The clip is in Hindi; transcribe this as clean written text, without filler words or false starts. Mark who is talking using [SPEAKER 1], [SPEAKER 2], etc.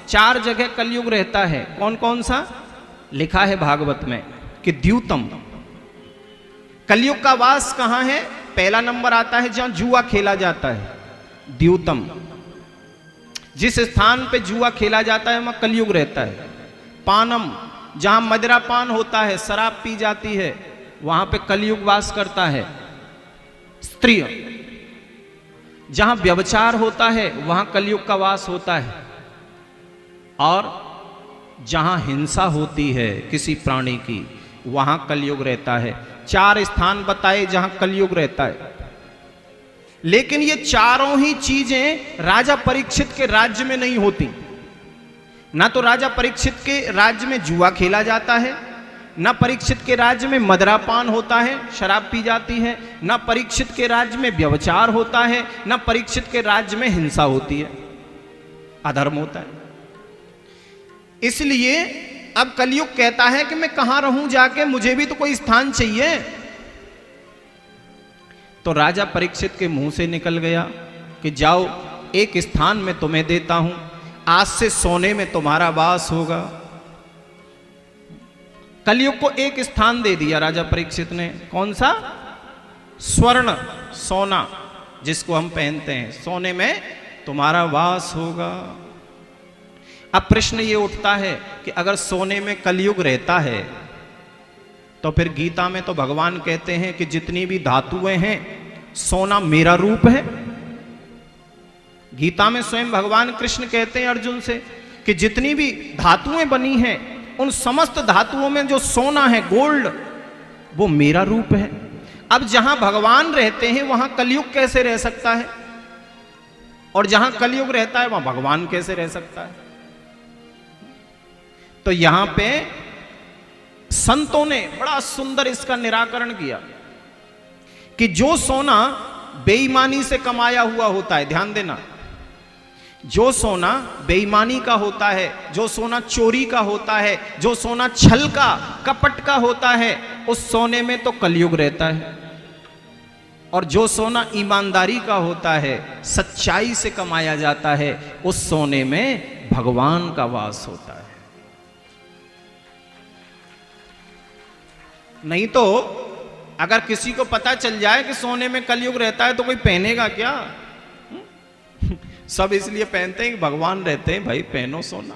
[SPEAKER 1] 4 जगह कलयुग रहता है। कौन कौन सा? लिखा है भागवत में कि द्यूतम। कलयुग का वास कहां है? पहला नंबर आता है जहां जुआ खेला जाता है, द्यूतम। जिस स्थान पे जुआ खेला जाता है वहां कलयुग रहता है। पानम, जहां मदिरापान होता है, शराब पी जाती है, वहां पे कलयुग वास करता है। स्त्री, जहां व्यभिचार होता है वहां कलयुग का वास होता है। और जहां हिंसा होती है किसी प्राणी की, वहां कलयुग रहता है। 4 स्थान बताए जहां कलयुग रहता है। लेकिन ये चारों ही चीजें राजा परीक्षित के राज्य में नहीं होती। ना तो राजा परीक्षित के राज्य में जुआ खेला जाता है, ना परीक्षित के राज्य में मदिरापान होता है, शराब पी जाती है, ना परीक्षित के राज्य में व्यभिचार होता है, ना परीक्षित के राज्य में हिंसा होती है, अधर्म होता है। इसलिए अब कलयुग कहता है कि मैं कहां रहूं जाके, मुझे भी तो कोई स्थान चाहिए। तो राजा परीक्षित के मुंह से निकल गया कि जाओ, एक स्थान में तुम्हें देता हूं, आज से सोने में तुम्हारा वास होगा। कलयुग को एक स्थान दे दिया राजा परीक्षित ने। कौन सा? स्वर्ण, सोना, जिसको हम पहनते हैं, सोने में तुम्हारा वास होगा। अब प्रश्न ये उठता है कि अगर सोने में कलयुग रहता है तो फिर गीता में तो भगवान कहते हैं कि जितनी भी धातुएं हैं, सोना मेरा रूप है। गीता में स्वयं भगवान कृष्ण कहते हैं अर्जुन से कि जितनी भी धातुएं बनी हैं, उन समस्त धातुओं में जो सोना है, गोल्ड, वो मेरा रूप है। अब जहां भगवान रहते हैं वहां कलयुग कैसे रह सकता है? और जहां कलयुग रहता है वहां भगवान कैसे रह सकता है? तो यहां पे संतों ने बड़ा सुंदर इसका निराकरण किया कि जो सोना बेईमानी से कमाया हुआ होता है, ध्यान देना, जो सोना बेईमानी का होता है, जो सोना चोरी का होता है, जो सोना छल का, कपट का होता है, उस सोने में तो कलयुग रहता है। और जो सोना ईमानदारी का होता है, सच्चाई से कमाया जाता है, उस सोने में भगवान का वास होता है। नहीं तो अगर किसी को पता चल जाए कि सोने में कलयुग रहता है तो कोई पहनेगा क्या? सब इसलिए पहनते हैं कि भगवान रहते हैं, भाई पहनो सोना।